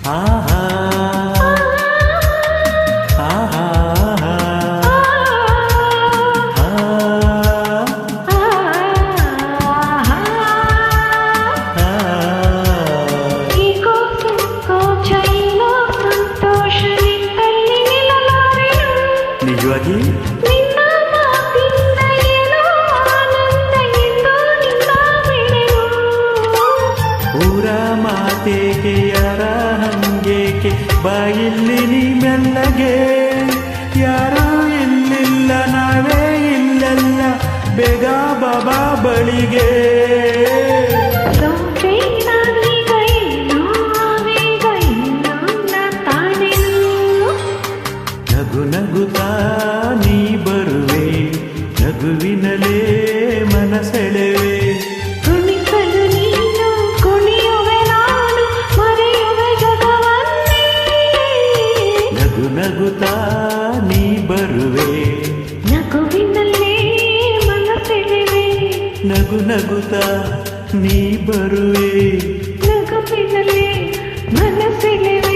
ಆಹಾ ಆಹಾ ನಿಜವಾಗಿ ಊರ ಮಾತೇಕೆ ಯಾರ ಹಂಗೇಕೆ ಬಾಯಿಲ್ಲಿ ನೀ ಮೆಲ್ಲಗೆ ಯಾರೂ ಇಲ್ಲಿಲ್ಲ ನಾವೇ ಇಲ್ಲೆಲ್ಲ ಬೇಗ ಬಾಬಾ ಬಳಿಗೆ ನಗು ನಗುತ್ತಾ ನೀ ಬರುವೆ ನಗುವಿನಲೇ ಮನಸೆಳೆವೆ ಕುಣಿಸಲು ನೀನು ಕುಣಿಯುವೆ ನಾನು ಮರೆಯುವೆ ಜಗವನ್ನೇ ನಗು ನಗುತ್ತಾ ನೀ ಬರುವೆ ನಗುವಿನಲ್ಲೇ ಮನಸೆಳೆವೆ ನಗು ನಗುತ್ತಾ ನೀ ಬರುವೆ ನಗುವಿನಲ್ಲೇ ಮನಸೆಳೆವೆ